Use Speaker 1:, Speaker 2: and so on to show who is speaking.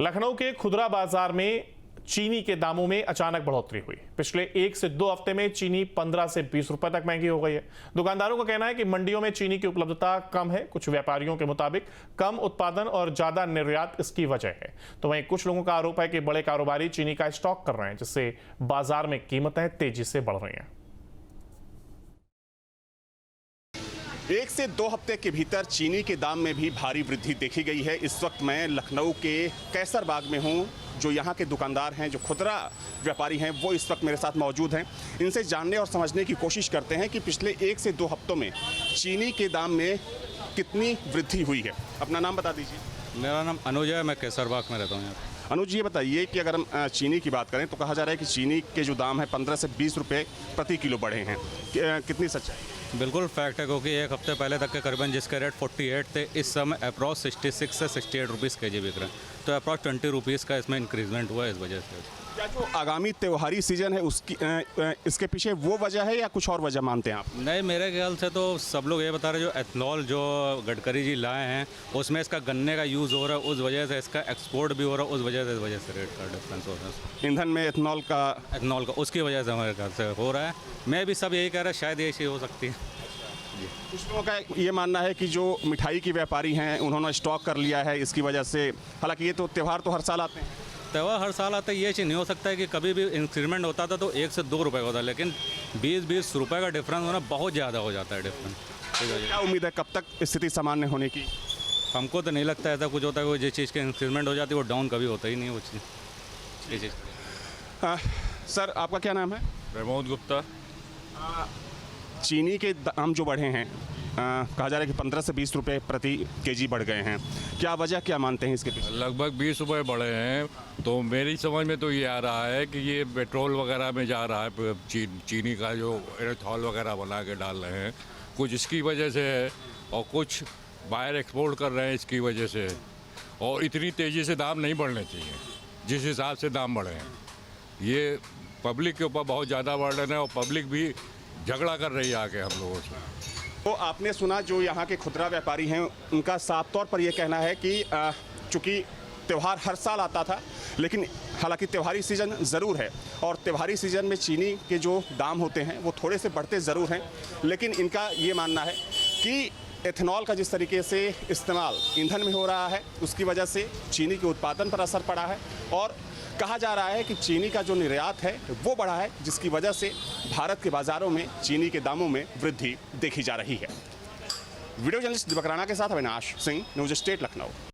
Speaker 1: लखनऊ के खुदरा बाजार में चीनी के दामों में अचानक बढ़ोतरी हुई। पिछले 1 से 2 हफ्ते में चीनी 15 से 20 रुपए तक महंगी हो गई है। दुकानदारों का कहना है कि मंडियों में चीनी की उपलब्धता कम है। कुछ व्यापारियों के मुताबिक कम उत्पादन और ज्यादा निर्यात इसकी वजह है। तो वहीं कुछ लोगों का आरोप है कि बड़े कारोबारी चीनी का स्टॉक कर रहे हैं, जिससे बाजार में कीमतें तेजी से बढ़ रही हैं।
Speaker 2: 1 से 2 हफ्ते के भीतर चीनी के दाम में भी भारी वृद्धि देखी गई है। इस वक्त मैं लखनऊ के कैसर बाग में हूं। जो यहाँ के दुकानदार हैं, जो खुदरा व्यापारी हैं, वो इस वक्त मेरे साथ मौजूद हैं। इनसे जानने और समझने की कोशिश करते हैं कि पिछले 1 से 2 हफ्तों में चीनी के दाम में कितनी वृद्धि हुई है। अपना नाम बता दीजिए।
Speaker 3: मेरा नाम अनुज है, मैं कैसर बाग में रहता हूँ यहाँ।
Speaker 2: अनुज जी, ये बताइए कि अगर हम चीनी की बात करें तो कहा जा रहा है कि चीनी के जो दाम है 15 से 20 रुपये प्रति किलो बढ़े हैं। कितनी सच्चाई?
Speaker 3: बिल्कुल फैक्ट है, क्योंकि एक हफ्ते पहले तक के करीबन जिसके रेट 48 थे, इस समय अप्रॉक्स 66 से 68 रुपीज़ kg बिक रहे हैं। तो अप्रॉक्स 20 रुपीज़ का इसमें इंक्रीजमेंट हुआ है इस वजह से।
Speaker 2: क्या जो आगामी त्योहारी सीजन है उसकी इसके पीछे वो वजह है या कुछ और वजह मानते हैं आप?
Speaker 3: नहीं, मेरे ख्याल से तो सब लोग ये बता रहे हैं जो एथनॉल जो गडकरी जी लाए हैं उसमें इसका गन्ने का यूज़ हो रहा है, उस वजह से इसका एक्सपोर्ट भी हो रहा है, उस वजह से रेट का डिफरेंस हो रहा है।
Speaker 2: ईंधन में एथनॉल का
Speaker 3: उसकी वजह से हमारे ख्याल से हो रहा है। मैं भी सब यही कह रहा है, शायद यही चीज़ हो सकती है।
Speaker 2: कुछ लोगों का ये मानना है कि जो मिठाई के व्यापारी हैं उन्होंने स्टॉक कर लिया है इसकी वजह से। हालांकि ये तो त्यौहार तो हर साल आते हैं।
Speaker 3: त्यौहार हर साल आता है, ये चीज़ नहीं हो सकता है कि कभी भी इंक्रीमेंट होता था तो 1 से 2 रुपये का होता, लेकिन 20-20 रुपये का डिफरेंस होना बहुत ज़्यादा हो जाता है डिफरेंस।
Speaker 2: क्या उम्मीद है कब तक स्थिति सामान्य होने की?
Speaker 3: हमको तो नहीं लगता ऐसा कुछ होता है। कोई जिस चीज़ की इंक्रीमेंट हो जाती है वो डाउन कभी होता ही नहीं वो चीज़।
Speaker 2: सर, आपका क्या नाम है?
Speaker 4: प्रमोद गुप्ता।
Speaker 2: चीनी के दाम जो बढ़े हैं, कहा जा रहा है कि 15 से 20 रुपये प्रति kg बढ़ गए हैं। क्या वजह, क्या मानते हैं इसके पीछे?
Speaker 4: लगभग 20 रुपये बढ़े हैं। तो मेरी समझ में तो ये आ रहा है कि ये पेट्रोल वगैरह में जा रहा है। चीनी का जो एथनॉल वगैरह बना के डाल रहे हैं, कुछ इसकी वजह से है और कुछ बाहर एक्सपोर्ट कर रहे हैं इसकी वजह से। और इतनी तेज़ी से दाम नहीं बढ़ने चाहिए जिस हिसाब से दाम बढ़े हैं। ये पब्लिक के ऊपर बहुत ज़्यादा बर्डन है और पब्लिक भी झगड़ा कर रही है आके हम लोगों से।
Speaker 2: तो आपने सुना जो यहाँ के खुदरा व्यापारी हैं उनका साफ तौर पर यह कहना है कि चूँकि त्यौहार हर साल आता था, लेकिन हालांकि त्योहारी सीज़न ज़रूर है और त्योहारी सीज़न में चीनी के जो दाम होते हैं वो थोड़े से बढ़ते ज़रूर हैं, लेकिन इनका ये मानना है कि एथनॉल का जिस तरीके से इस्तेमाल ईंधन में हो रहा है उसकी वजह से चीनी के उत्पादन पर असर पड़ा है। और कहा जा रहा है कि चीनी का जो निर्यात है वो बढ़ा है, जिसकी वजह से भारत के बाज़ारों में चीनी के दामों में वृद्धि देखी जा रही है। वीडियो जर्नलिस्ट दीपक राणा के साथ अविनाश सिंह, न्यूज़ स्टेट लखनऊ।